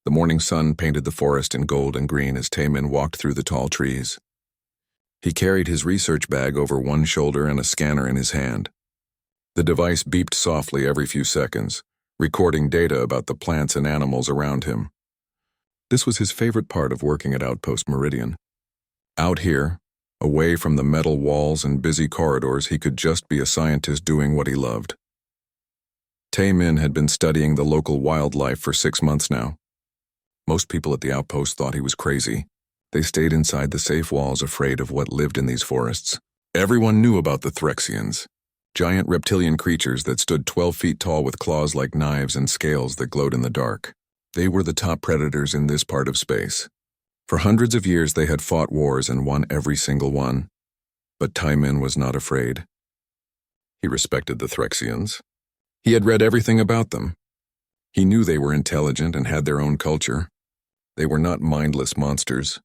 The morning sun painted the forest in gold and green as Taemin walked through the tall trees. He carried his research bag over one shoulder and a scanner in his hand. The device beeped softly every few seconds, recording data about the plants and animals around him. This was his favorite part of working at Outpost Meridian. Out here, away from the metal walls and busy corridors, he could just be a scientist doing what he loved. Taemin had been studying the local wildlife for 6 months now. Most people at the outpost thought he was crazy. They stayed inside the safe walls, afraid of what lived in these forests. Everyone knew about the Threxians, giant reptilian creatures that stood 12 feet tall with claws like knives and scales that glowed in the dark. They were the top predators in this part of space. For hundreds of years they had fought wars and won every single one. But Taemin was not afraid. He respected the Threxians. He had read everything about them. He knew they were intelligent and had their own culture. They were not mindless monsters.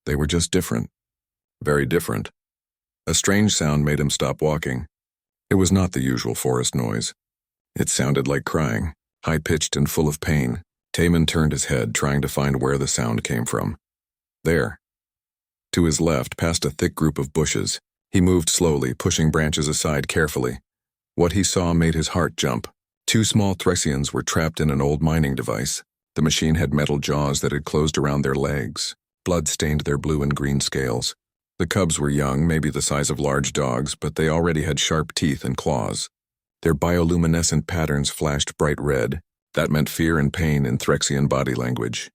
They were just different. Very different. A strange sound made him stop walking. It was not the usual forest noise. It sounded like crying, high-pitched and full of pain. Taemin turned his head, trying to find where the sound came from. There. To his left, past a thick group of bushes, he moved slowly, pushing branches aside carefully. What he saw made his heart jump. 2 small Threxians were trapped in an old mining device. The machine had metal jaws that had closed around their legs. Blood stained their blue and green scales. The cubs were young, maybe the size of large dogs, but they already had sharp teeth and claws. Their bioluminescent patterns flashed bright red. That meant fear and pain in Threxian body language.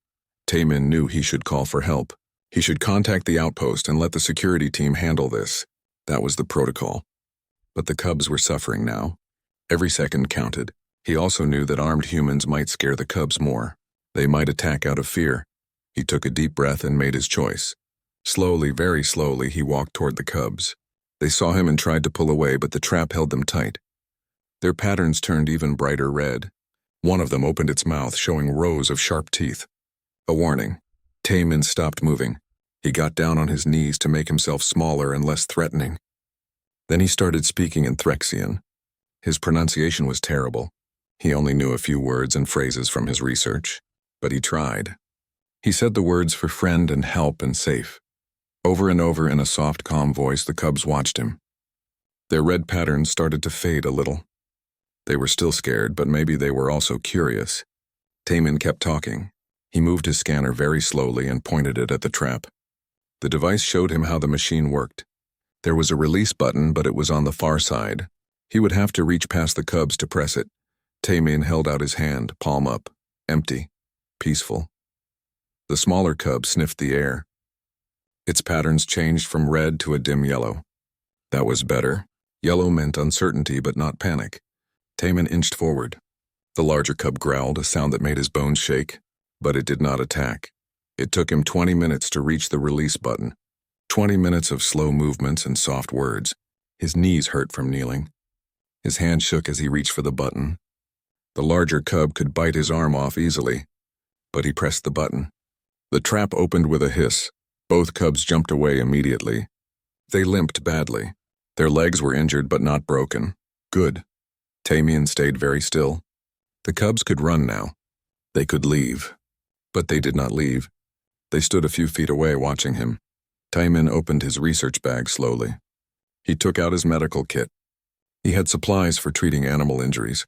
Taemin knew he should call for help. He should contact the outpost and let the security team handle this. That was the protocol. But the cubs were suffering now. Every second counted. He also knew that armed humans might scare the cubs more. They might attack out of fear. He took a deep breath and made his choice. Slowly, very slowly, he walked toward the cubs. They saw him and tried to pull away, but the trap held them tight. Their patterns turned even brighter red. One of them opened its mouth, showing rows of sharp teeth. A warning. Taemin stopped moving. He got down on his knees to make himself smaller and less threatening. Then he started speaking in Threxian. His pronunciation was terrible. He only knew a few words and phrases from his research. But he tried. He said the words for friend and help and safe. Over and over in a soft, calm voice, the cubs watched him. Their red patterns started to fade a little. They were still scared, but maybe they were also curious. Taemin kept talking. He moved his scanner very slowly and pointed it at the trap. The device showed him how the machine worked. There was a release button, but it was on the far side. He would have to reach past the cubs to press it. Taemin held out his hand, palm up, empty, peaceful. The smaller cub sniffed the air. Its patterns changed from red to a dim yellow. That was better. Yellow meant uncertainty, but not panic. Taemin inched forward. The larger cub growled, a sound that made his bones shake, but it did not attack. It took him 20 minutes to reach the release button. 20 minutes of slow movements and soft words. His knees hurt from kneeling. His hand shook as he reached for the button. The larger cub could bite his arm off easily, but he pressed the button. The trap opened with a hiss. Both cubs jumped away immediately. They limped badly. Their legs were injured but not broken. Good. Taemin stayed very still. The cubs could run now. They could leave. But they did not leave. They stood a few feet away watching him. Taemin opened his research bag slowly. He took out his medical kit. He had supplies for treating animal injuries.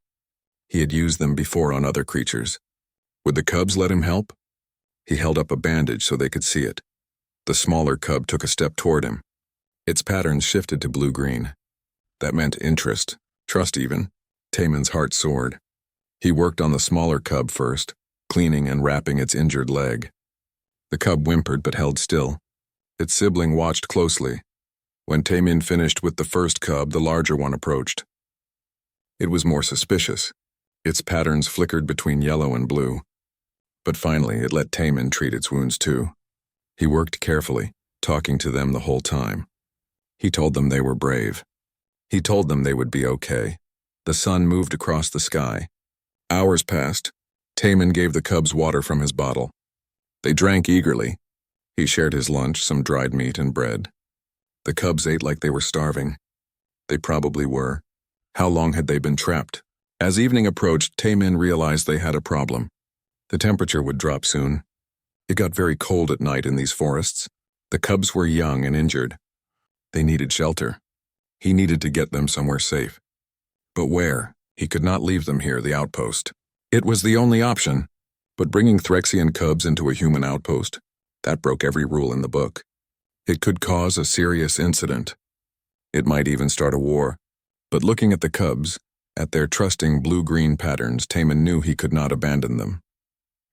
He had used them before on other creatures. Would the cubs let him help? He held up a bandage so they could see it. The smaller cub took a step toward him. Its patterns shifted to blue-green. That meant interest, trust even. Taemin's heart soared. He worked on the smaller cub first, cleaning and wrapping its injured leg. The cub whimpered but held still. Its sibling watched closely. When Taemin finished with the first cub, the larger one approached. It was more suspicious. Its patterns flickered between yellow and blue. But finally, it let Taemin treat its wounds too. He worked carefully, talking to them the whole time. He told them they were brave. He told them they would be okay. The sun moved across the sky. Hours passed. Taemin gave the cubs water from his bottle. They drank eagerly. He shared his lunch, some dried meat and bread. The cubs ate like they were starving. They probably were. How long had they been trapped? As evening approached, Taemin realized they had a problem. The temperature would drop soon. It got very cold at night in these forests. The cubs were young and injured. They needed shelter. He needed to get them somewhere safe. But where? He could not leave them here, the outpost. It was the only option. But bringing Threxian cubs into a human outpost, that broke every rule in the book. It could cause a serious incident. It might even start a war. But looking at the cubs, at their trusting blue-green patterns, Taman knew he could not abandon them.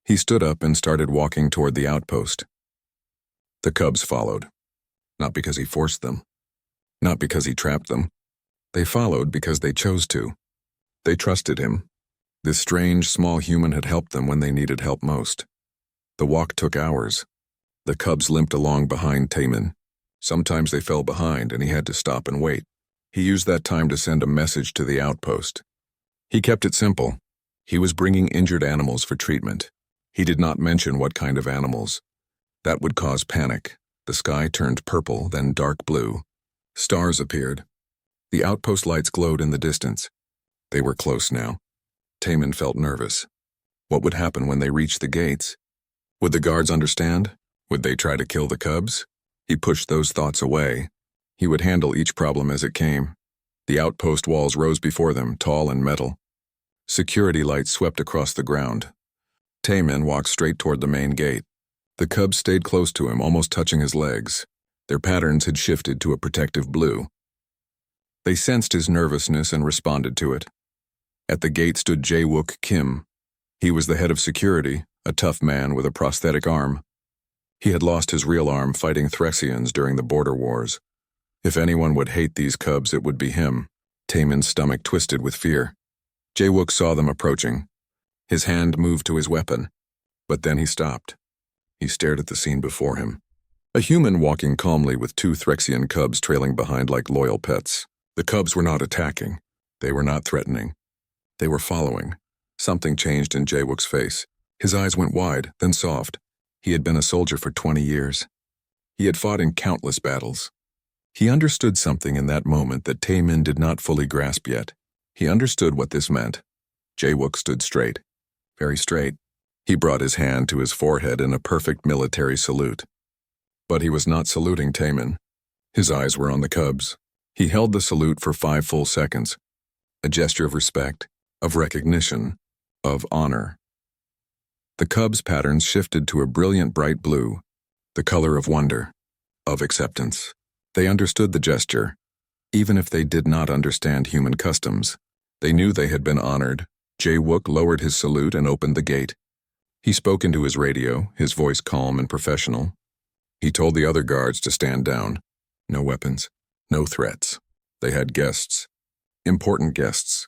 He stood up and started walking toward the outpost. The cubs followed. Not because he forced them. Not because he trapped them. They followed because they chose to. They trusted him. This strange, small human had helped them when they needed help most. The walk took hours. The cubs limped along behind Taman. Sometimes they fell behind and he had to stop and wait. He used that time to send a message to the outpost. He kept it simple. He was bringing injured animals for treatment. He did not mention what kind of animals. That would cause panic. The sky turned purple, then dark blue. Stars appeared. The outpost lights glowed in the distance. They were close now. Taman felt nervous. What would happen when they reached the gates? Would the guards understand? Would they try to kill the cubs? He pushed those thoughts away. He would handle each problem as it came. The outpost walls rose before them, tall and metal. Security lights swept across the ground. Taman walked straight toward the main gate. The cubs stayed close to him, almost touching his legs. Their patterns had shifted to a protective blue. They sensed his nervousness and responded to it. At the gate stood Jae-wook Kim. He was the head of security, a tough man with a prosthetic arm. He had lost his real arm fighting Threxians during the border wars. If anyone would hate these cubs, it would be him. Taman's stomach twisted with fear. Jae-wook saw them approaching. His hand moved to his weapon, but then he stopped. He stared at the scene before him. A human walking calmly with two Threxian cubs trailing behind like loyal pets. The cubs were not attacking. They were not threatening. They were following. Something changed in Jae-wook's face. His eyes went wide, then soft. He had been a soldier for 20 years. He had fought in countless battles. He understood something in that moment that Taman did not fully grasp yet. He understood what this meant. Jae-wook stood straight. Very straight. He brought his hand to his forehead in a perfect military salute. But he was not saluting Taman. His eyes were on the cubs. He held the salute for 5 full seconds. A gesture of respect, of recognition, of honor. The cubs' patterns shifted to a brilliant bright blue, the color of wonder, of acceptance. They understood the gesture. Even if they did not understand human customs, they knew they had been honored. Jae-wook lowered his salute and opened the gate. He spoke into his radio, his voice calm and professional. He told the other guards to stand down. No weapons, no threats. They had guests. Important guests.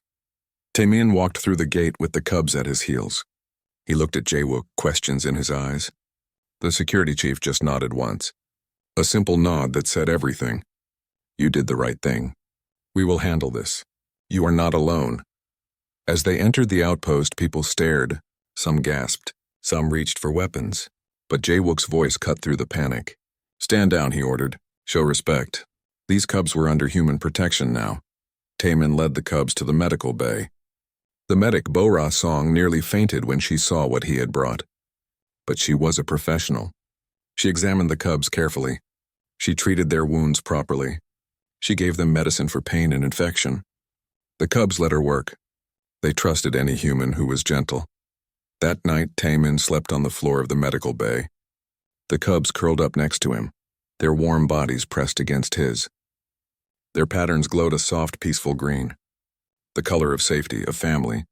Taman walked through the gate with the cubs at his heels. He looked at Jae-wook, questions in his eyes. The security chief just nodded once. A simple nod that said everything. You did the right thing. We will handle this. You are not alone. As they entered the outpost, people stared. Some gasped. Some reached for weapons. But Jae-wook's voice cut through the panic. Stand down, he ordered. Show respect. These cubs were under human protection now. Taman led the cubs to the medical bay. The medic, Bo-ra Song, nearly fainted when she saw what he had brought. But she was a professional. She examined the cubs carefully. She treated their wounds properly. She gave them medicine for pain and infection. The cubs let her work. They trusted any human who was gentle. That night, Taman slept on the floor of the medical bay. The cubs curled up next to him, their warm bodies pressed against his. Their patterns glowed a soft, peaceful green, the color of safety, of family.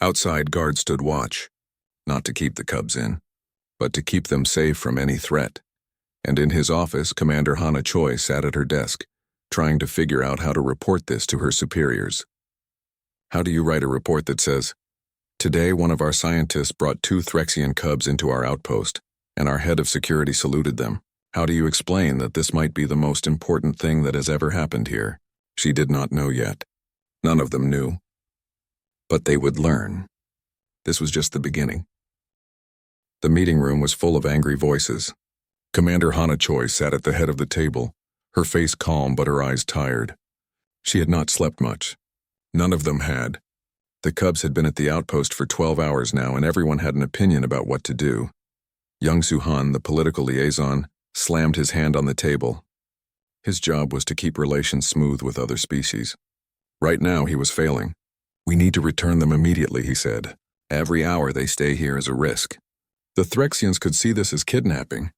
Outside, guards stood watch, not to keep the cubs in, but to keep them safe from any threat. And in his office, Commander Hana Choi sat at her desk, trying to figure out how to report this to her superiors. How do you write a report that says, "Today, one of our scientists brought 2 Threxian cubs into our outpost, and our head of security saluted them. How do you explain that this might be the most important thing that has ever happened here?" She did not know yet. None of them knew. But they would learn. This was just the beginning. The meeting room was full of angry voices. Commander Hana Choi sat at the head of the table, her face calm but her eyes tired. She had not slept much. None of them had. The cubs had been at the outpost for 12 hours now, and everyone had an opinion about what to do. Young Suhan, the political liaison, slammed his hand on the table. His job was to keep relations smooth with other species. Right now, he was failing. "We need to return them immediately," he said. "Every hour they stay here is a risk." The Threxians could see this as kidnapping.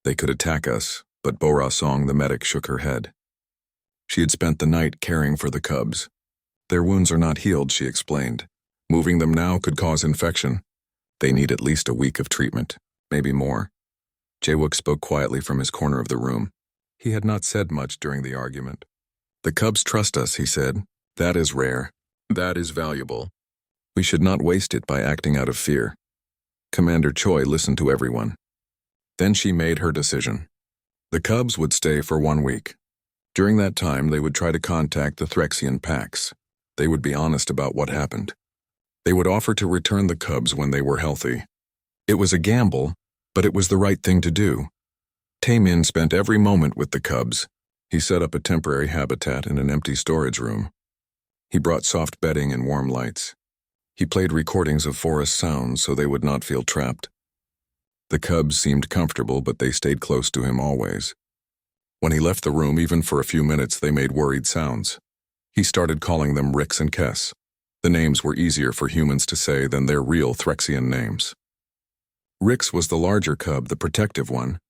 They could attack us, but Bora Song, the medic, shook her head. She had spent the night caring for the cubs. "Their wounds are not healed," she explained. "Moving them now could cause infection. They need at least a week of treatment, maybe more." Jaewook spoke quietly from his corner of the room. He had not said much during the argument. "The cubs trust us," he said. "That is rare. That is valuable. We should not waste it by acting out of fear." Commander Choi listened to everyone. Then she made her decision. The cubs would stay for 1 week. During that time, they would try to contact the Threxian packs. They would be honest about what happened. They would offer to return the cubs when they were healthy. It was a gamble, but it was the right thing to do. Taemin spent every moment with the cubs. He set up a temporary habitat in an empty storage room. He brought soft bedding and warm lights. He played recordings of forest sounds so they would not feel trapped. The cubs seemed comfortable, but they stayed close to him always. When he left the room, even for a few minutes, they made worried sounds. He started calling them Rix and Kes. The names were easier for humans to say than their real Threxian names. Rix was the larger cub, the protective one.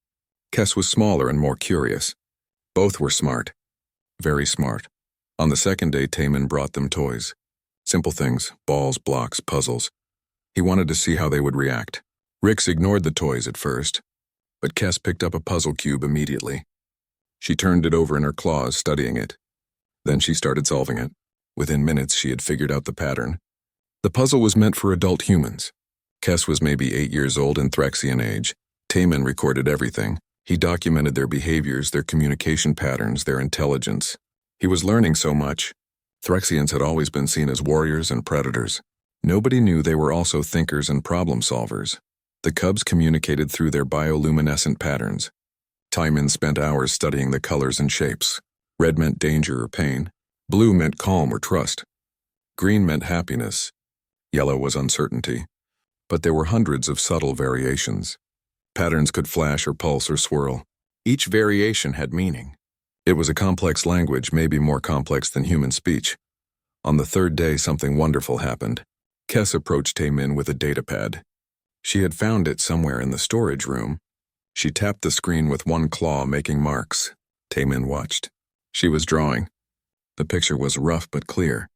Kes was smaller and more curious. Both were smart. Very smart. On the second day, Taemin brought them toys. Simple things, balls, blocks, puzzles. He wanted to see how they would react. Rix ignored the toys at first, but Kes picked up a puzzle cube immediately. She turned it over in her claws, studying it. Then she started solving it. Within minutes, she had figured out the pattern. The puzzle was meant for adult humans. Kes was maybe 8 years old in Threxian age. Taemin recorded everything. He documented their behaviors, their communication patterns, their intelligence. He was learning so much. Threxians had always been seen as warriors and predators. Nobody knew they were also thinkers and problem solvers. The cubs communicated through their bioluminescent patterns. Taemin spent hours studying the colors and shapes. Red meant danger or pain. Blue meant calm or trust. Green meant happiness. Yellow was uncertainty. But there were hundreds of subtle variations. Patterns could flash or pulse or swirl. Each variation had meaning. It was a complex language, maybe more complex than human speech. On the third day, something wonderful happened. Kes approached Taemin with a datapad. She had found it somewhere in the storage room. She tapped the screen with one claw, making marks. Taemin watched. She was drawing. The picture was rough but clear.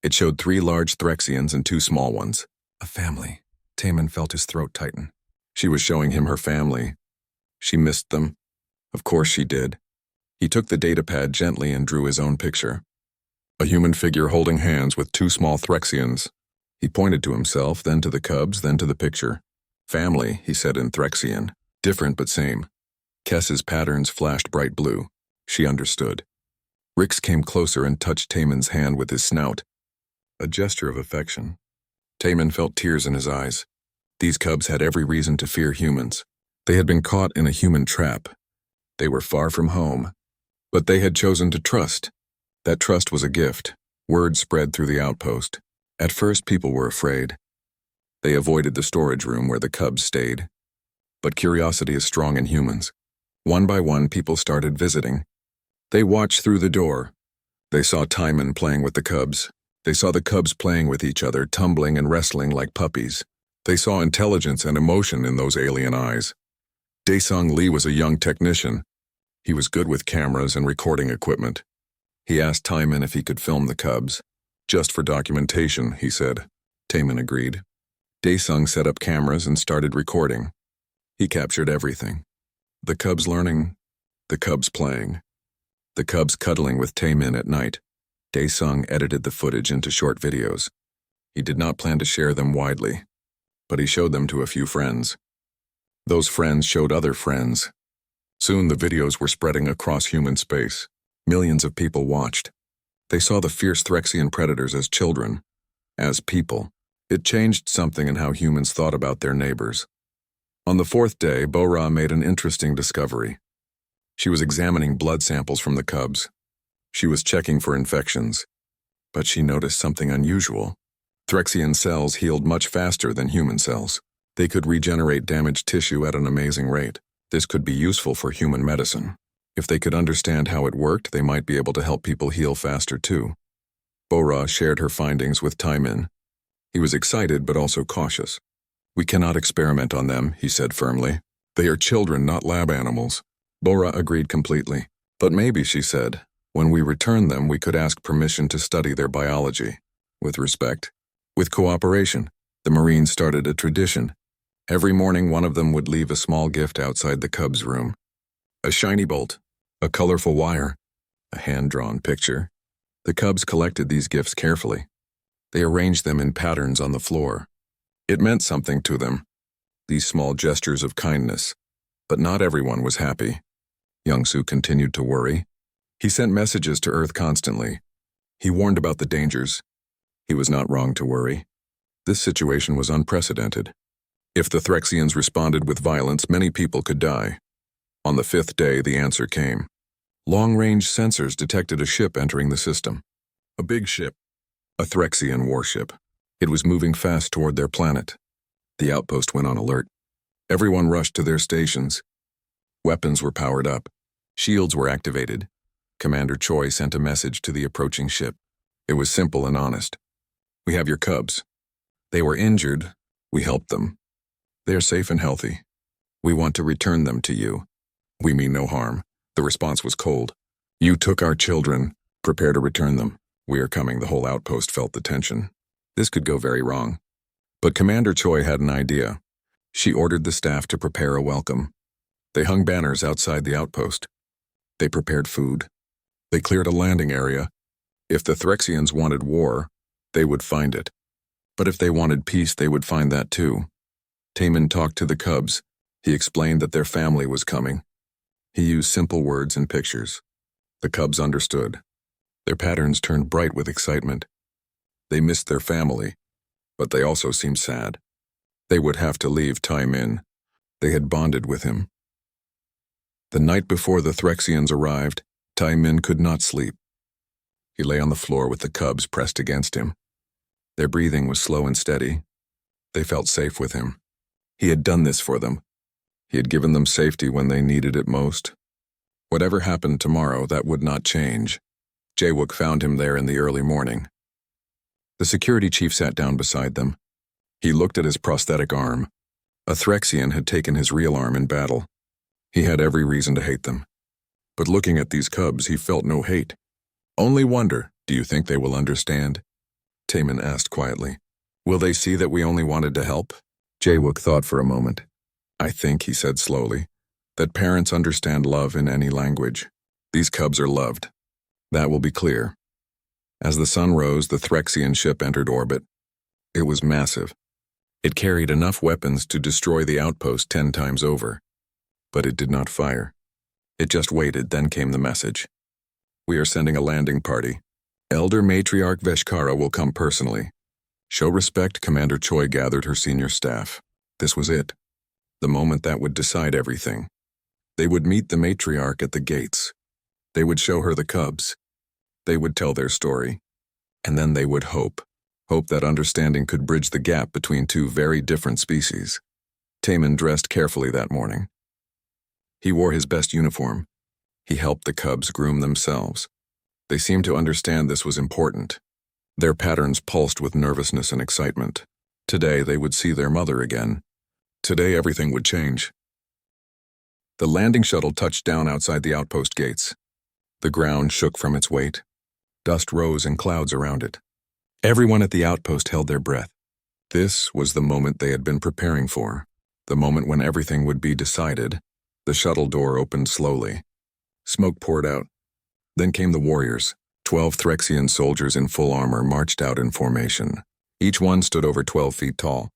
It showed 3 large Threxians and 2 small ones. A family. Taemin felt his throat tighten. She was showing him her family. She missed them. Of course she did. He took the datapad gently and drew his own picture. A human figure holding hands with 2 small Threxians. He pointed to himself, then to the cubs, then to the picture. "Family," he said in Threxian. Different but same. Kes's patterns flashed bright blue. She understood. Rix came closer and touched Taemin's hand with his snout. A gesture of affection. Taemin felt tears in his eyes. These cubs had every reason to fear humans. They had been caught in a human trap. They were far from home. But they had chosen to trust. That trust was a gift. Word spread through the outpost. At first, people were afraid. They avoided the storage room where the cubs stayed. But curiosity is strong in humans. One by one, people started visiting. They watched through the door. They saw Taemin playing with the cubs. They saw the cubs playing with each other, tumbling and wrestling like puppies. They saw intelligence and emotion in those alien eyes. Daesung Lee was a young technician. He was good with cameras and recording equipment. He asked Taemin if he could film the cubs. "Just for documentation," he said. Taemin agreed. Daesung set up cameras and started recording. He captured everything. The cubs learning, the cubs playing, the cubs cuddling with Taemin at night. Daesung edited the footage into short videos. He did not plan to share them widely, but he showed them to a few friends. Those friends showed other friends. Soon the videos were spreading across human space. Millions of people watched. They saw the fierce Threxian predators as children, as people. It changed something in how humans thought about their neighbors. On the 4th day, Bora made an interesting discovery. She was examining blood samples from the cubs. She was checking for infections. But she noticed something unusual. Threxian cells healed much faster than human cells. They could regenerate damaged tissue at an amazing rate. This could be useful for human medicine. If they could understand how it worked, they might be able to help people heal faster too. Bora shared her findings with Taimin. He was excited but also cautious. "We cannot experiment on them," he said firmly. "They are children, not lab animals." Bora agreed completely. "But maybe," she said, "when we return them, we could ask permission to study their biology. With respect. With cooperation." The Marines started a tradition. Every morning one of them would leave a small gift outside the cubs' room. A shiny bolt, a colorful wire, a hand-drawn picture. The cubs collected these gifts carefully. They arranged them in patterns on the floor. It meant something to them, these small gestures of kindness. But not everyone was happy. Youngsu continued to worry. He sent messages to Earth constantly. He warned about the dangers. He was not wrong to worry. This situation was unprecedented. If the Threxians responded with violence, many people could die. On the 5th day, the answer came. Long-range sensors detected a ship entering the system. A big ship. A Threxian warship. It was moving fast toward their planet. The outpost went on alert. Everyone rushed to their stations. Weapons were powered up. Shields were activated. Commander Choi sent a message to the approaching ship. It was simple and honest. "We have your cubs. They were injured. We helped them. They are safe and healthy. We want to return them to you. We mean no harm." The response was cold. "You took our children. Prepare to return them. We are coming." The whole outpost felt the tension. This could go very wrong. But Commander Choi had an idea. She ordered the staff to prepare a welcome. They hung banners outside the outpost. They prepared food. They cleared a landing area. If the Threxians wanted war, they would find it. But if they wanted peace, they would find that too. Taemin talked to the cubs. He explained that their family was coming. He used simple words and pictures. The cubs understood. Their patterns turned bright with excitement. They missed their family, but they also seemed sad. They would have to leave Taemin. They had bonded with him. The night before the Threxians arrived, Taemin could not sleep. He lay on the floor with the cubs pressed against him. Their breathing was slow and steady. They felt safe with him. He had done this for them. He had given them safety when they needed it most. Whatever happened tomorrow, that would not change. Jaewook found him there in the early morning. The security chief sat down beside them. He looked at his prosthetic arm. A Threxian had taken his real arm in battle. He had every reason to hate them. But looking at these cubs, he felt no hate. Only wonder, "Do you think they will understand?" Taemin asked quietly. "Will they see that we only wanted to help?" Jaewook thought for a moment. "I think," he said slowly, "that parents understand love in any language. These cubs are loved. That will be clear." As the sun rose, the Threxian ship entered orbit. It was massive. It carried enough weapons to destroy the outpost 10 times over. But it did not fire. It just waited, then came the message. "We are sending a landing party. Elder Matriarch Veshkara will come personally. Show respect." Commander Choi gathered her senior staff. This was it. The moment that would decide everything. They would meet the matriarch at the gates. They would show her the cubs. They would tell their story. And then they would hope that understanding could bridge the gap between two very different species. Taemin dressed carefully that morning. He wore his best uniform. He helped the cubs groom themselves. They seemed to understand this was important. Their patterns pulsed with nervousness and excitement. Today they would see their mother again. Today everything would change. The landing shuttle touched down outside the outpost gates. The ground shook from its weight. Dust rose in clouds around it. Everyone at the outpost held their breath. This was the moment they had been preparing for. The moment when everything would be decided. The shuttle door opened slowly. Smoke poured out. Then came the warriors. 12 Threxian soldiers in full armor marched out in formation. Each one stood over 12 feet tall.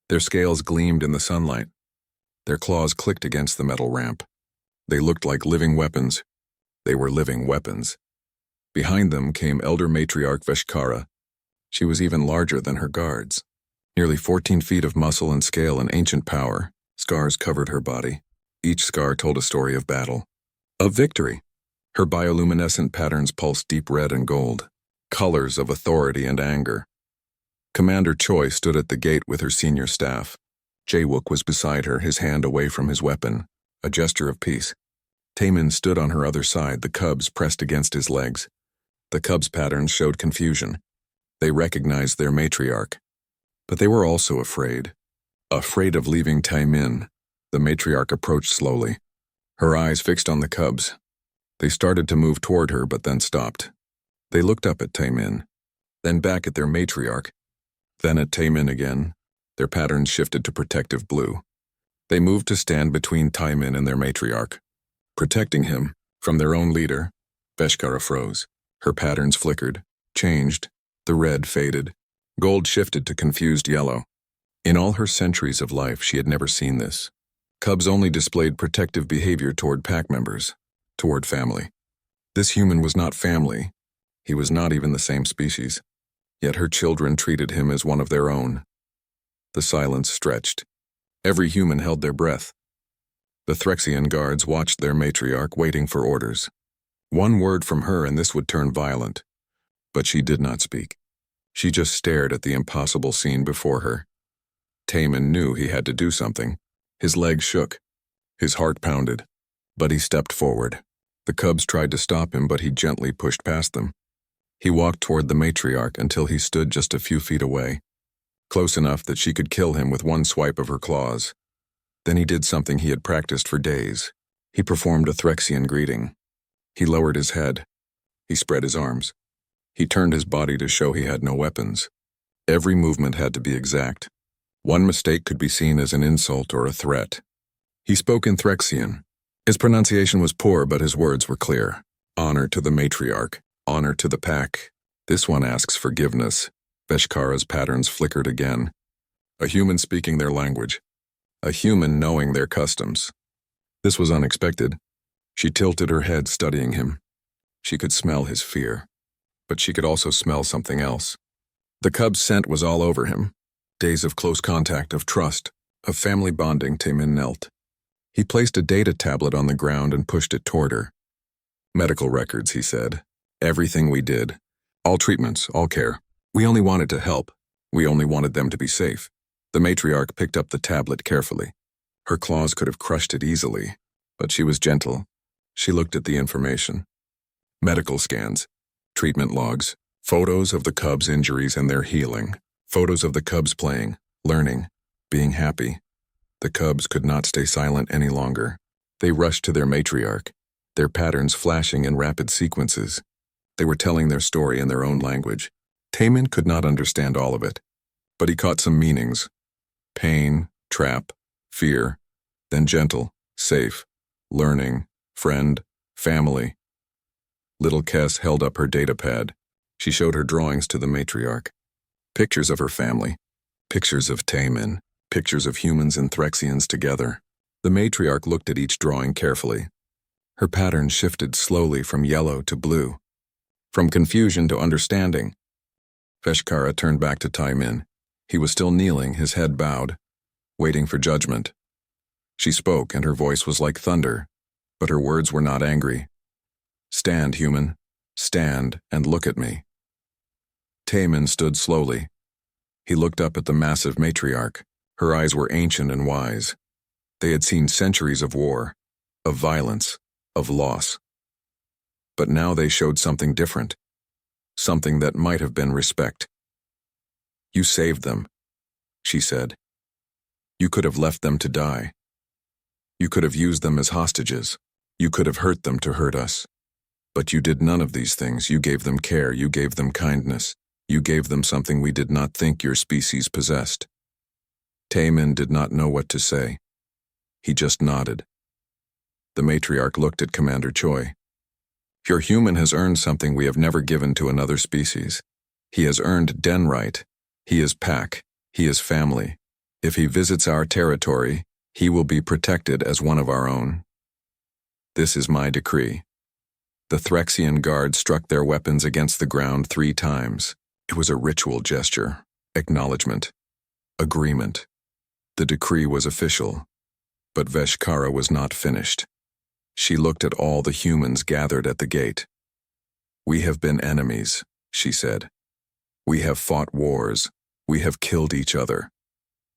Their scales gleamed in the sunlight. Their claws clicked against the metal ramp. They looked like living weapons. They were living weapons. Behind them came Elder Matriarch Veshkara. She was even larger than her guards. Nearly 14 feet of muscle and scale and ancient power. Scars covered her body. Each scar told a story of battle. Of victory. Her bioluminescent patterns pulsed deep red and gold. Colors of authority and anger. Commander Choi stood at the gate with her senior staff. Jae-wook was beside her, his hand away from his weapon, a gesture of peace. Taemin stood on her other side, the cubs pressed against his legs. The cubs' patterns showed confusion. They recognized their matriarch. But they were also afraid. Afraid of leaving Taemin. The matriarch approached slowly, her eyes fixed on the cubs. They started to move toward her, but then stopped. They looked up at Taemin, then back at their matriarch, then at Taemin again. Their patterns shifted to protective blue. They moved to stand between Taemin and their matriarch, protecting him from their own leader. Veshkara froze. Her patterns flickered, changed. The red faded. Gold shifted to confused yellow. In all her centuries of life, she had never seen this. Cubs only displayed protective behavior toward pack members, toward family. This human was not family. He was not even the same species. Yet her children treated him as one of their own. The silence stretched. Every human held their breath. The Threxian guards watched their matriarch, waiting for orders. One word from her and this would turn violent. But she did not speak. She just stared at the impossible scene before her. Taemin knew he had to do something. His legs shook. His heart pounded. But he stepped forward. The cubs tried to stop him, but he gently pushed past them. He walked toward the matriarch until he stood just a few feet away, close enough that she could kill him with one swipe of her claws. Then he did something he had practiced for days. He performed a Threxian greeting. He lowered his head. He spread his arms. He turned his body to show he had no weapons. Every movement had to be exact. One mistake could be seen as an insult or a threat. He spoke in Threxian. His pronunciation was poor, but his words were clear. Honor to the matriarch. Honor to the pack. This one asks forgiveness. Veshkara's patterns flickered again. A human speaking their language. A human knowing their customs. This was unexpected. She tilted her head, studying him. She could smell his fear. But she could also smell something else. The cub's scent was all over him. Days of close contact, of trust, of family bonding. Taemin knelt. He placed a data tablet on the ground and pushed it toward her. Medical records, he said. Everything we did. All treatments, all care. We only wanted to help. We only wanted them to be safe. The matriarch picked up the tablet carefully. Her claws could have crushed it easily, but she was gentle. She looked at the information. Medical scans, treatment logs, photos of the cubs' injuries and their healing, photos of the cubs playing, learning, being happy. The cubs could not stay silent any longer. They rushed to their matriarch, their patterns flashing in rapid sequences. They were telling their story in their own language. Taemin could not understand all of it, but he caught some meanings. Pain, trap, fear, then gentle, safe, learning, friend, family. Little Kes held up her datapad. She showed her drawings to the matriarch. Pictures of her family, pictures of Taemin, pictures of humans and Threxians together. The matriarch looked at each drawing carefully. Her pattern shifted slowly from yellow to blue, from confusion to understanding. Veshkara turned back to Taemin. He was still kneeling, his head bowed, waiting for judgment. She spoke, and her voice was like thunder, but her words were not angry. Stand, human. Stand and look at me. Taemin stood slowly. He looked up at the massive matriarch. Her eyes were ancient and wise. They had seen centuries of war, of violence, of loss. But now they showed something different, something that might have been respect. You saved them, she said. You could have left them to die. You could have used them as hostages. You could have hurt them to hurt us. But you did none of these things. You gave them care. You gave them kindness. You gave them something we did not think your species possessed. Taemin did not know what to say. He just nodded. The matriarch looked at Commander Choi. Your human has earned something we have never given to another species. He has earned den right. He is pack. He is family. If he visits our territory, he will be protected as one of our own. This is my decree. The Threxian guards struck their weapons against the ground 3 times. It was a ritual gesture, acknowledgement, agreement. The decree was official, but Veshkara was not finished. She looked at all the humans gathered at the gate. We have been enemies, she said. We have fought wars, We have killed each other.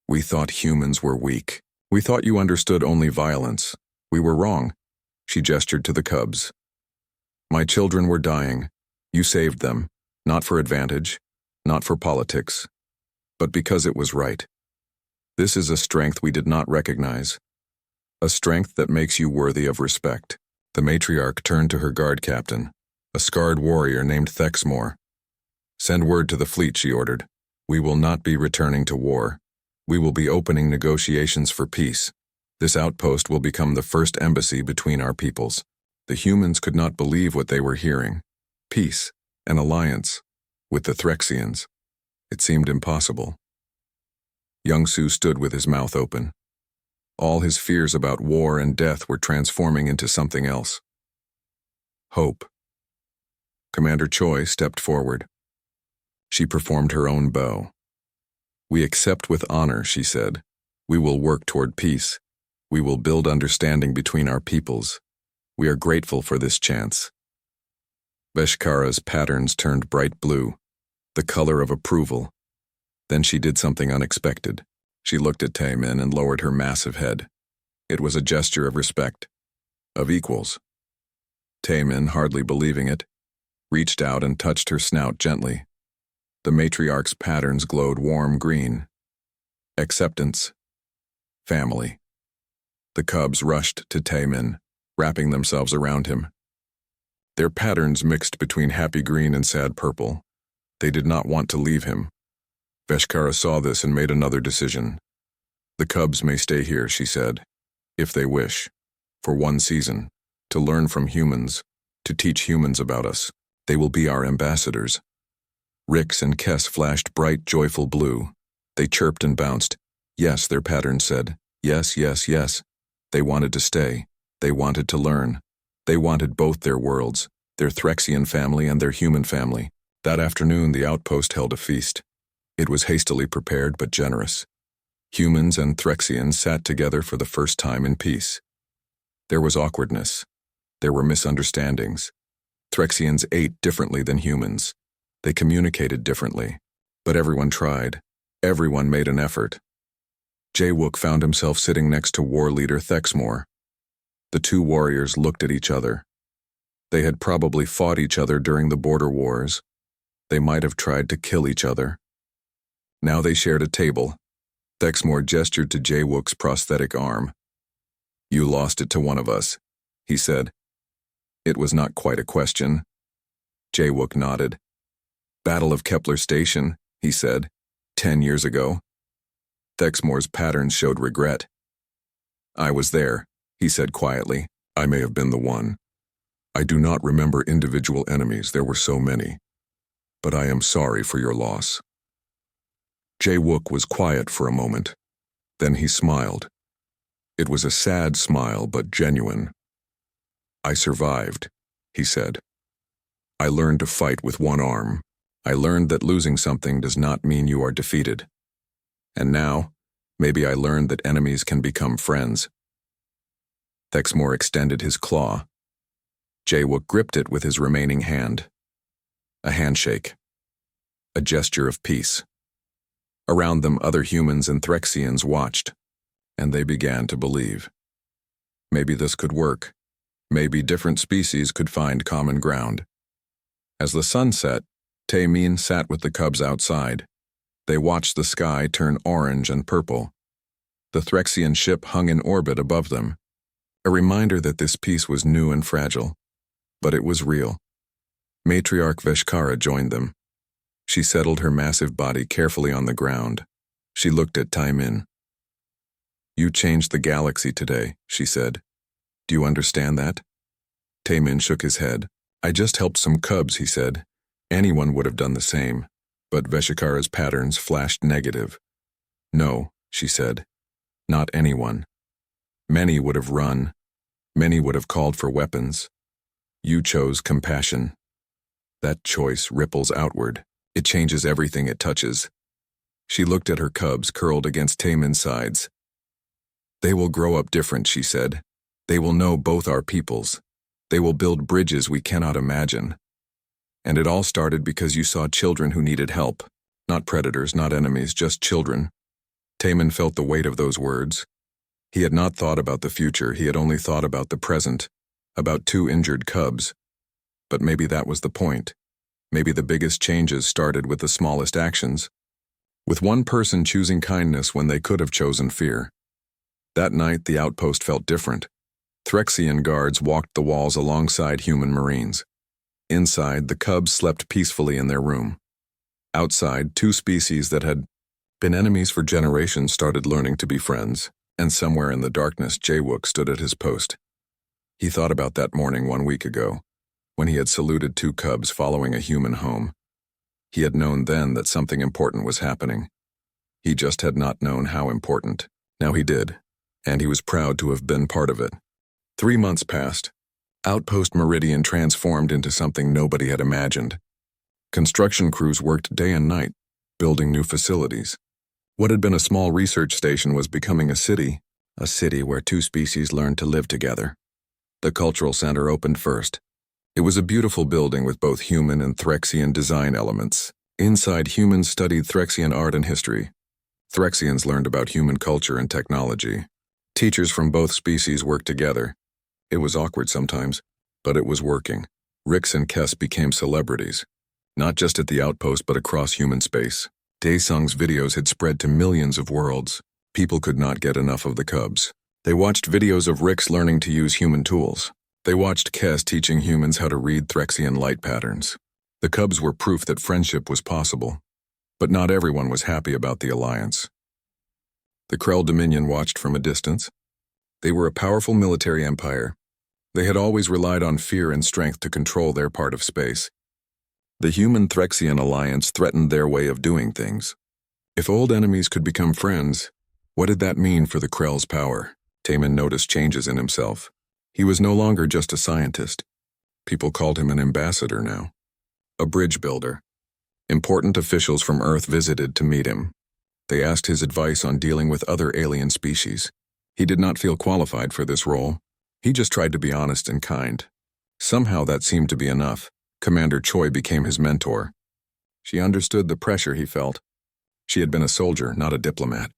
We thought humans were weak. We thought you understood only violence. We were wrong." She gestured to the cubs. "My children were dying. You saved them, not for advantage, not for politics, but because it was right. This is a strength we did not recognize, a strength that makes you worthy of respect." The matriarch turned to her guard captain, a scarred warrior named Thexmore. "Send word to the fleet," she ordered. "We will not be returning to war. We will be opening negotiations for peace. This outpost will become the first embassy between our peoples." The humans could not believe what they were hearing. Peace, an alliance, with the Threxians. It seemed impossible. Young Su stood with his mouth open. All his fears about war and death were transforming into something else. Hope. Commander Choi stepped forward. She performed her own bow. "We accept with honor," she said. "We will work toward peace. We will build understanding between our peoples. We are grateful for this chance." Veshkara's patterns turned bright blue, the color of approval. Then she did something unexpected. She looked at Taemin and lowered her massive head. It was a gesture of respect, of equals. Taemin, hardly believing it, reached out and touched her snout gently. The matriarch's patterns glowed warm green. Acceptance. Family. The cubs rushed to Taemin, wrapping themselves around him. Their patterns mixed between happy green and sad purple. They did not want to leave him. Veshkara saw this and made another decision. "The cubs may stay here," she said, "if they wish, for one season, to learn from humans, to teach humans about us. They will be our ambassadors." Rix and Kess flashed bright, joyful blue. They chirped and bounced. Yes, their patterns said. Yes, yes, yes. They wanted to stay. They wanted to learn. They wanted both their worlds, their Threxian family and their human family. That afternoon, the outpost held a feast. It was hastily prepared but generous. Humans and Threxians sat together for the first time in peace. There was awkwardness. There were misunderstandings. Threxians ate differently than humans. They communicated differently. But everyone tried. Everyone made an effort. Jae-wook found himself sitting next to war leader Thexmore. The two warriors looked at each other. They had probably fought each other during the border wars. They might have tried to kill each other. Now they shared a table. Thexmore gestured to Jae-wook's prosthetic arm. "You lost it to one of us," he said. It was not quite a question. Jae-wook nodded. "Battle of Kepler Station," he said, 10 years ago. Thexmore's patterns showed regret. "I was there," he said quietly. "I may have been the one. I do not remember individual enemies, there were so many. But I am sorry for your loss." Jae-wook was quiet for a moment. Then he smiled. It was a sad smile, but genuine. "I survived," he said. "I learned to fight with one arm. I learned that losing something does not mean you are defeated. And now, maybe I learned that enemies can become friends." Thexmore extended his claw. Jae-wook gripped it with his remaining hand. A handshake. A gesture of peace. Around them, other humans and Threxians watched, and they began to believe. Maybe this could work. Maybe different species could find common ground. As the sun set, Taemin sat with the cubs outside. They watched the sky turn orange and purple. The Threxian ship hung in orbit above them, a reminder that this peace was new and fragile. But it was real. Matriarch Veshkara joined them. She settled her massive body carefully on the ground. She looked at Taemin. "You changed the galaxy today," she said. "Do you understand that?" Taemin shook his head. "I just helped some cubs," he said. Anyone would have done the same. But Veshkara's patterns flashed negative. "No," she said. "Not anyone. Many would have run. Many would have called for weapons. You chose compassion. That choice ripples outward. It changes everything it touches." She looked at her cubs curled against Taemin's sides. "They will grow up different," she said. "They will know both our peoples. They will build bridges we cannot imagine. And it all started because you saw children who needed help. Not predators, not enemies, just children. Taman felt the weight of those words. He had not thought about the future, he had only thought about the present, about 2 injured cubs. But maybe that was the point. Maybe the biggest changes started with the smallest actions, with one person choosing kindness when they could have chosen fear. That night, the outpost felt different. Threxian guards walked the walls alongside human Marines. Inside, the cubs slept peacefully in their room. Outside, 2 species that had been enemies for generations started learning to be friends, and somewhere in the darkness, Jawook stood at his post. He thought about that morning 1 week ago, when he had saluted 2 cubs following a human home. He had known then that something important was happening. He just had not known how important. Now he did, and he was proud to have been part of it. 3 months passed. Outpost Meridian transformed into something nobody had imagined. Construction crews worked day and night, building new facilities. What had been a small research station was becoming a city where 2 species learned to live together. The cultural center opened first. It was a beautiful building with both human and Threxian design elements. Inside, humans studied Threxian art and history. Threxians learned about human culture and technology. Teachers from both species worked together. It was awkward sometimes, but it was working. Rix and Kes became celebrities, not just at the outpost but across human space. Daesung's videos had spread to millions of worlds. People could not get enough of the cubs. They watched videos of Rix learning to use human tools. They watched Kes teaching humans how to read Threxian light patterns. The cubs were proof that friendship was possible. But not everyone was happy about the alliance. The Krell Dominion watched from a distance. They were a powerful military empire. They had always relied on fear and strength to control their part of space. The human-Threxian alliance threatened their way of doing things. If old enemies could become friends, what did that mean for the Krell's power? Taman noticed changes in himself. He was no longer just a scientist. People called him an ambassador now. A bridge builder. Important officials from Earth visited to meet him. They asked his advice on dealing with other alien species. He did not feel qualified for this role. He just tried to be honest and kind. Somehow that seemed to be enough. Commander Choi became his mentor. She understood the pressure he felt. She had been a soldier, not a diplomat.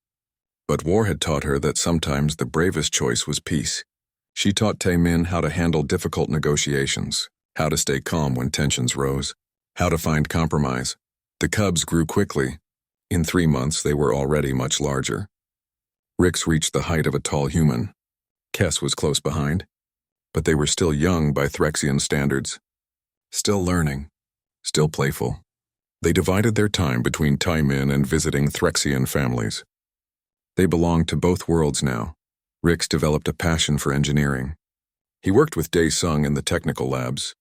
But war had taught her that sometimes the bravest choice was peace. She taught Taemin how to handle difficult negotiations, how to stay calm when tensions rose, how to find compromise. The cubs grew quickly. In 3 months, they were already much larger. Rix reached the height of a tall human. Kes was close behind. But they were still young by Threxian standards. Still learning. Still playful. They divided their time between Taemin and visiting Threxian families. They belonged to both worlds now. Rix developed a passion for engineering. He worked with Daesung in the technical labs.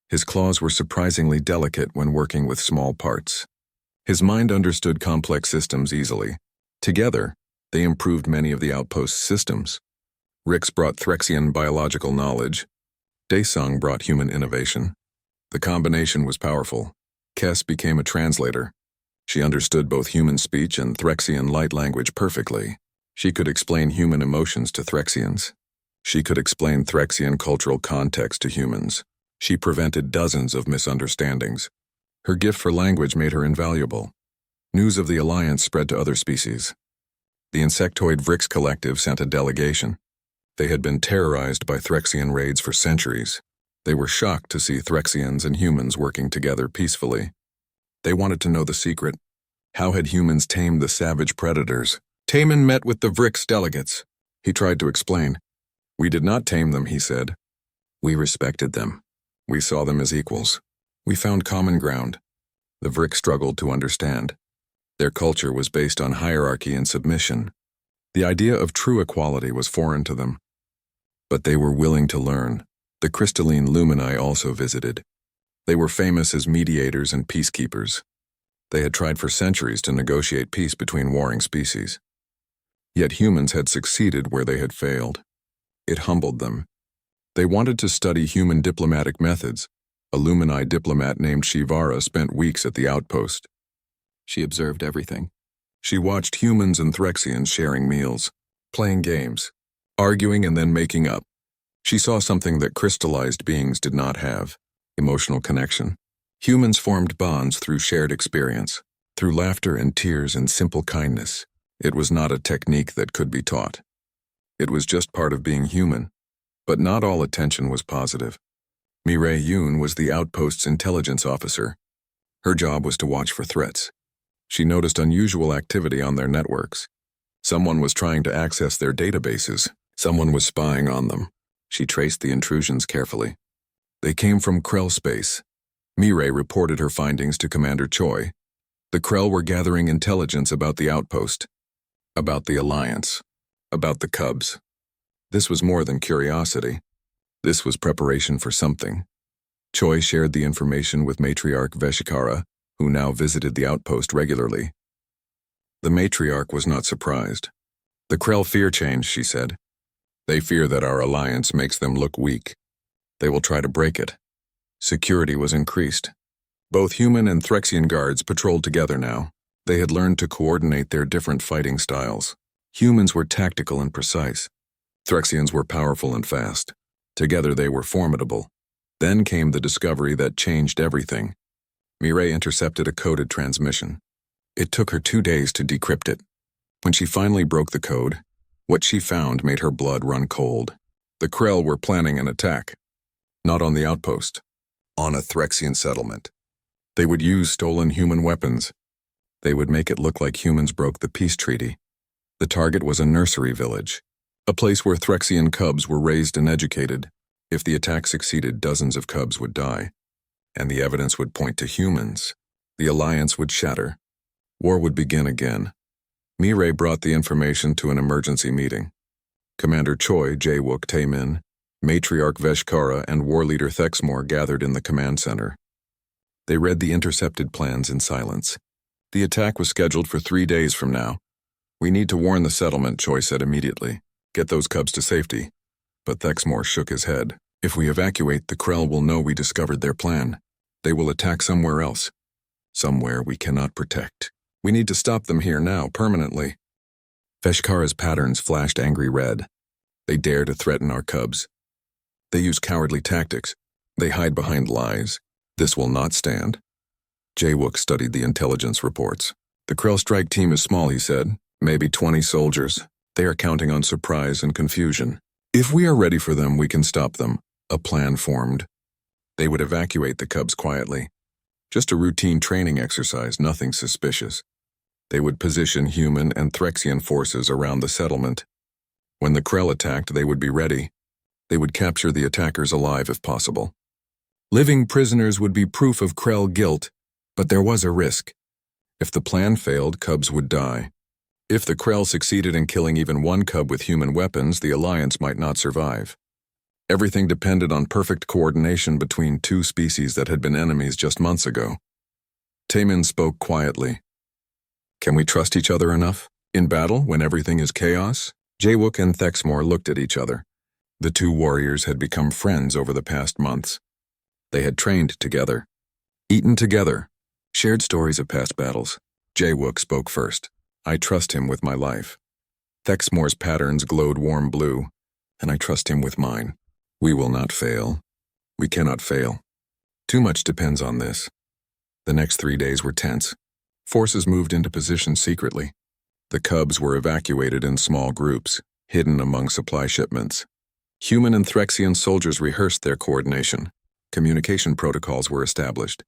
His claws were surprisingly delicate when working with small parts. His mind understood complex systems easily. Together, they improved many of the outpost's systems. Rix brought Threxian biological knowledge. Daesung brought human innovation. The combination was powerful. Kes became a translator. She understood both human speech and Threxian light language perfectly. She could explain human emotions to Threxians. She could explain Threxian cultural context to humans. She prevented dozens of misunderstandings. Her gift for language made her invaluable. News of the alliance spread to other species. The insectoid Vrix Collective sent a delegation. They had been terrorized by Threxian raids for centuries. They were shocked to see Threxians and humans working together peacefully. They wanted to know the secret. How had humans tamed the savage predators? Taemin met with the Vrix delegates. He tried to explain. We did not tame them, he said. We respected them. We saw them as equals. We found common ground. The Vrix struggled to understand. Their culture was based on hierarchy and submission. The idea of true equality was foreign to them. But they were willing to learn. The crystalline lumini also visited. They were famous as mediators and peacekeepers. They had tried for centuries to negotiate peace between warring species. Yet humans had succeeded where they had failed. It humbled them. They wanted to study human diplomatic methods. A lumini diplomat named Shivara spent weeks at the outpost. She observed everything. She watched humans and Threxians sharing meals, playing games, arguing and then making up. She saw something that crystallized beings did not have: emotional connection. Humans formed bonds through shared experience. Through laughter and tears and simple kindness. It was not a technique that could be taught. It was just part of being human. But not all attention was positive. Mireille Yoon was the outpost's intelligence officer. Her job was to watch for threats. She noticed unusual activity on their networks. Someone was trying to access their databases. Someone was spying on them. She traced the intrusions carefully. They came from Krell space. Mireille reported her findings to Commander Choi. The Krell were gathering intelligence about the outpost, about the Alliance, about the Cubs. This was more than curiosity. This was preparation for something. Choi shared the information with Matriarch Veshikara, who now visited the outpost regularly. The matriarch was not surprised. The Krell fear change, she said. They fear that our alliance makes them look weak. They will try to break it. Security was increased. Both human and Threxian guards patrolled together now. They had learned to coordinate their different fighting styles. Humans were tactical and precise. Threxians were powerful and fast. Together they were formidable. Then came the discovery that changed everything. Mireille intercepted a coded transmission. It took her 2 days to decrypt it. When she finally broke the code, what she found made her blood run cold. The Krell were planning an attack. Not on the outpost. On a Threxian settlement. They would use stolen human weapons. They would make it look like humans broke the peace treaty. The target was a nursery village. A place where Threxian cubs were raised and educated. If the attack succeeded, dozens of cubs would die. And the evidence would point to humans. The alliance would shatter. War would begin again. Mireille brought the information to an emergency meeting. Commander Choi, Jae-wook Tae-min, Matriarch Veshkara, and War Leader Thexmore gathered in the command center. They read the intercepted plans in silence. The attack was scheduled for 3 days from now. We need to warn the settlement, Choi said immediately. Get those cubs to safety. But Thexmore shook his head. If we evacuate, the Krell will know we discovered their plan. They will attack somewhere else. Somewhere we cannot protect. We need to stop them here now, permanently. Veshkara's patterns flashed angry red. They dare to threaten our cubs. They use cowardly tactics. They hide behind lies. This will not stand. Jae-wook studied the intelligence reports. The Krell strike team is small, he said. Maybe 20 soldiers. They are counting on surprise and confusion. If we are ready for them, we can stop them. A plan formed. They would evacuate the cubs quietly. Just a routine training exercise, nothing suspicious. They would position human and Threxian forces around the settlement. When the Krell attacked, they would be ready. They would capture the attackers alive if possible. Living prisoners would be proof of Krell guilt, but there was a risk. If the plan failed, cubs would die. If the Krell succeeded in killing even one cub with human weapons, the alliance might not survive. Everything depended on perfect coordination between two species that had been enemies just months ago. Tae-min spoke quietly. Can we trust each other enough? In battle, when everything is chaos? Jae-wook and Thexmore looked at each other. The two warriors had become friends over the past months. They had trained together, eaten together, shared stories of past battles. Jae-wook spoke first. I trust him with my life. Thexmore's patterns glowed warm blue, and I trust him with mine. We will not fail. We cannot fail. Too much depends on this. The next 3 days were tense. Forces moved into position secretly. The cubs were evacuated in small groups, hidden among supply shipments. Human and Threxian soldiers rehearsed their coordination. Communication protocols were established.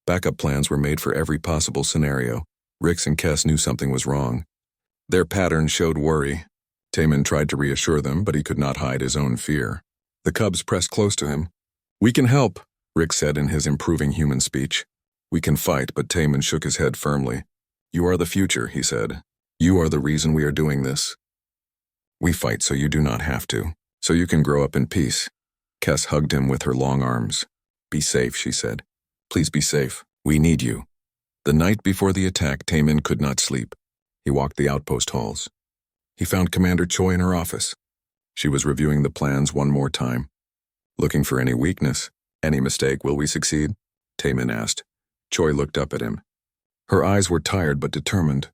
Backup plans were made for every possible scenario. Rix and Kess knew something was wrong. Their pattern showed worry. Tae-min tried to reassure them, but he could not hide his own fear. The cubs pressed close to him. We can help, Rix said in his improving human speech. We can fight, but Tae-min shook his head firmly. You are the future, he said. You are the reason we are doing this. We fight so you do not have to, so you can grow up in peace. Kess hugged him with her long arms. Be safe, she said. Please be safe. We need you. The night before the attack, Tae-min could not sleep. He walked the outpost halls. He found Commander Choi in her office. She was reviewing the plans one more time. Looking for any weakness. Any mistake, will we succeed? Tae-min asked. Choi looked up at him. Her eyes were tired but determined.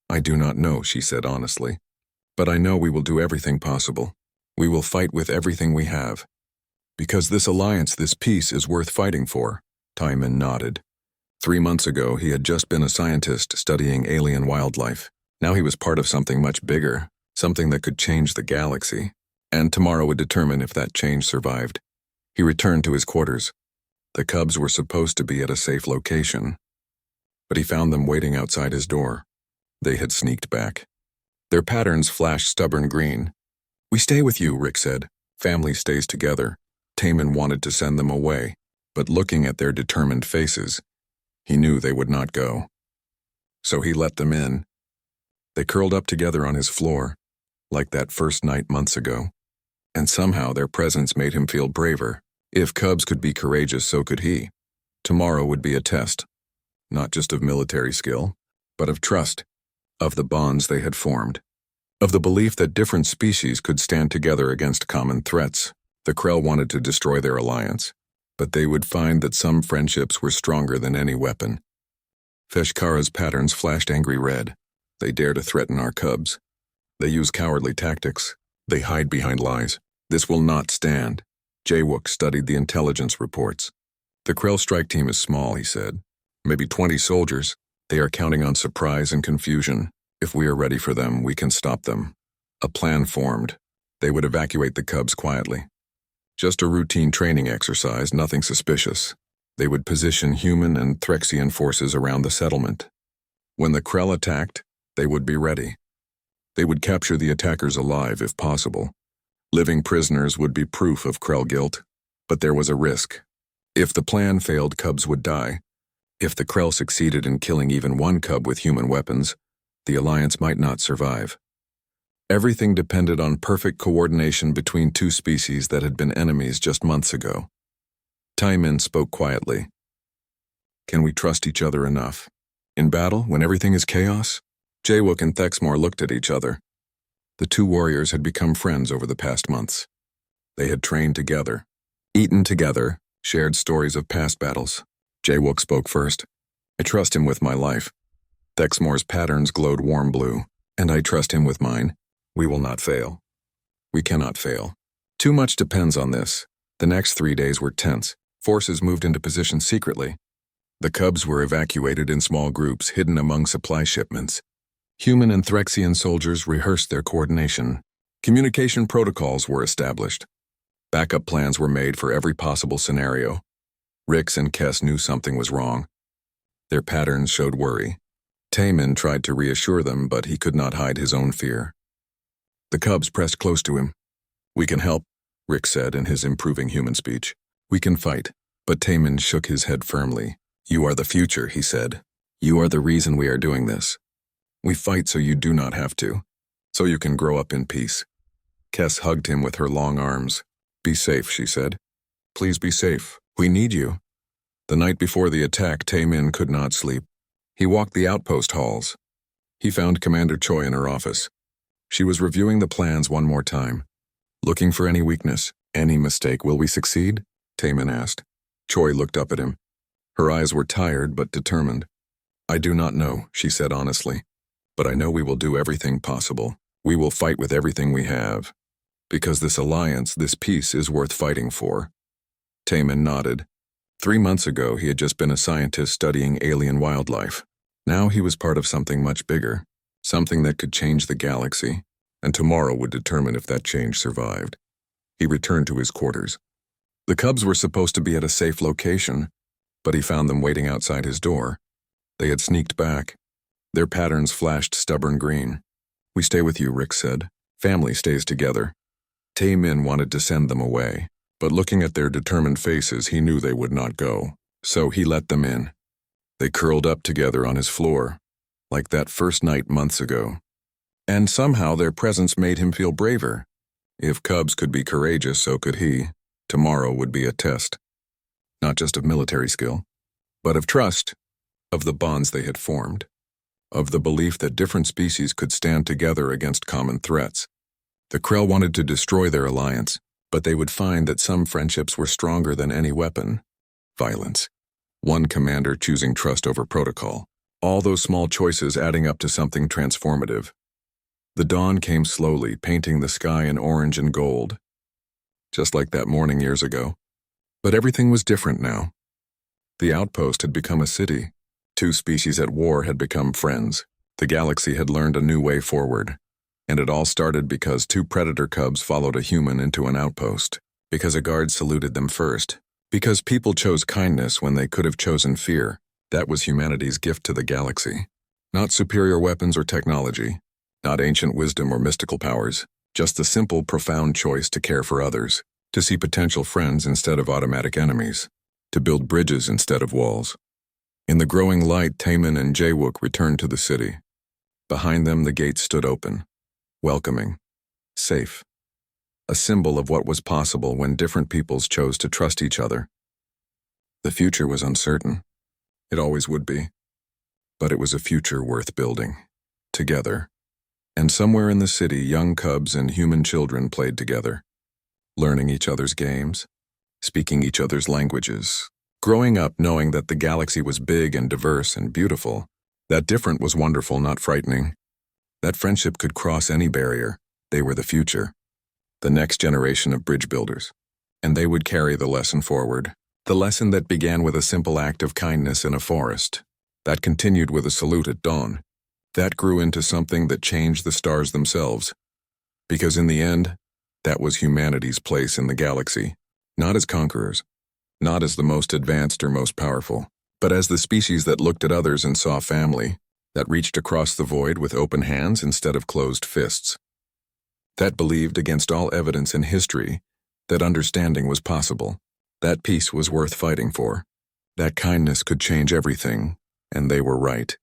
I do not know, she said honestly. But I know we will do everything possible. We will fight with everything we have. Because this alliance, this peace, is worth fighting for. Tae-min nodded. 3 months ago, he had just been a scientist studying alien wildlife. Now he was part of something much bigger, something that could change the galaxy. And tomorrow would determine if that change survived. He returned to his quarters. The cubs were supposed to be at a safe location, but he found them waiting outside his door. They had sneaked back. Their patterns flashed stubborn green. "We stay with you," Rick said. "Family stays together." Taman wanted to send them away, but looking at their determined faces, he knew they would not go. So he let them in. They curled up together on his floor, like that first night months ago. And somehow their presence made him feel braver. If cubs could be courageous, so could he. Tomorrow would be a test, not just of military skill, but of trust, of the bonds they had formed, of the belief that different species could stand together against common threats. The Krell wanted to destroy their alliance, but they would find that some friendships were stronger than any weapon. Feshkara's patterns flashed angry red. "They dare to threaten our cubs. They use cowardly tactics. They hide behind lies. This will not stand." Jaywuk studied the intelligence reports. "The Krell strike team is small," he said. "Maybe 20 soldiers. They are counting on surprise and confusion. If we are ready for them, we can stop them." A plan formed. They would evacuate the cubs quietly. Just a routine training exercise, nothing suspicious. They would position human and Threxian forces around the settlement. When the Krell attacked, they would be ready. They would capture the attackers alive if possible. Living prisoners would be proof of Krell guilt, but there was a risk. If the plan failed, cubs would die. If the Krell succeeded in killing even one cub with human weapons, the alliance might not survive. Everything depended on perfect coordination between two species that had been enemies just months ago. Taimin spoke quietly. "Can we trust each other enough? In battle, when everything is chaos?" Jaywuk and Thexmore looked at each other. The two warriors had become friends over the past months. They had trained together, eaten together, shared stories of past battles. Jaywuk spoke first. "I trust him with my life." Thexmore's patterns glowed warm blue. "And I trust him with mine. We will not fail. We cannot fail. Too much depends on this." The next 3 days were tense. Forces moved into position secretly. The cubs were evacuated in small groups hidden among supply shipments. Human and Threxian soldiers rehearsed their coordination. Communication protocols were established. Backup plans were made for every possible scenario. Rix and Kess knew something was wrong. Their patterns showed worry. Taman tried to reassure them, but he could not hide his own fear. The cubs pressed close to him. "We can help," Rick said in his improving human speech. "We can fight." But Taman shook his head firmly. "You are the future," he said. "You are the reason we are doing this. We fight so you do not have to, so you can grow up in peace." Kess hugged him with her long arms. "Be safe," she said. "Please be safe. We need you." The night before the attack, Taemin could not sleep. He walked the outpost halls. He found Commander Choi in her office. She was reviewing the plans one more time. "Looking for any weakness, any mistake. Will we succeed?" Taemin asked. Choi looked up at him. Her eyes were tired but determined. "I do not know," she said honestly. "But I know we will do everything possible. We will fight with everything we have. Because this alliance, this peace, is worth fighting for." Taemin nodded. 3 months ago, he had just been a scientist studying alien wildlife. Now he was part of something much bigger, something that could change the galaxy, and tomorrow would determine if that change survived. He returned to his quarters. The cubs were supposed to be at a safe location, but he found them waiting outside his door. They had sneaked back. Their patterns flashed stubborn green. "We stay with you," Rick said. "Family stays together." Taemin wanted to send them away, but looking at their determined faces, he knew they would not go. So he let them in. They curled up together on his floor, like that first night months ago. And somehow their presence made him feel braver. If cubs could be courageous, so could he. Tomorrow would be a test. Not just of military skill, but of trust, of the bonds they had formed, of the belief that different species could stand together against common threats. The Krell wanted to destroy their alliance, but they would find that some friendships were stronger than any weapon. Violence. One commander choosing trust over protocol. All those small choices adding up to something transformative. The dawn came slowly, painting the sky in orange and gold, just like that morning years ago. But everything was different now. The outpost had become a city. Two species at war had become friends. The galaxy had learned a new way forward. And it all started because two predator cubs followed a human into an outpost. Because a guard saluted them first. Because people chose kindness when they could have chosen fear. That was humanity's gift to the galaxy. Not superior weapons or technology. Not ancient wisdom or mystical powers. Just the simple, profound choice to care for others. To see potential friends instead of automatic enemies. To build bridges instead of walls. In the growing light, Taman and Jawook returned to the city. Behind them, the gates stood open. Welcoming. Safe. A symbol of what was possible when different peoples chose to trust each other. The future was uncertain. It always would be. But it was a future worth building. Together. And somewhere in the city, young cubs and human children played together. Learning each other's games. Speaking each other's languages. Growing up knowing that the galaxy was big and diverse and beautiful. That different was wonderful, not frightening. That friendship could cross any barrier. They were the future. The next generation of bridge builders. And they would carry the lesson forward. The lesson that began with a simple act of kindness in a forest. That continued with a salute at dawn. That grew into something that changed the stars themselves. Because in the end, that was humanity's place in the galaxy. Not as conquerors. Not as the most advanced or most powerful. But as the species that looked at others and saw family. That reached across the void with open hands instead of closed fists. That believed against all evidence in history that understanding was possible. That peace was worth fighting for. That kindness could change everything, and they were right.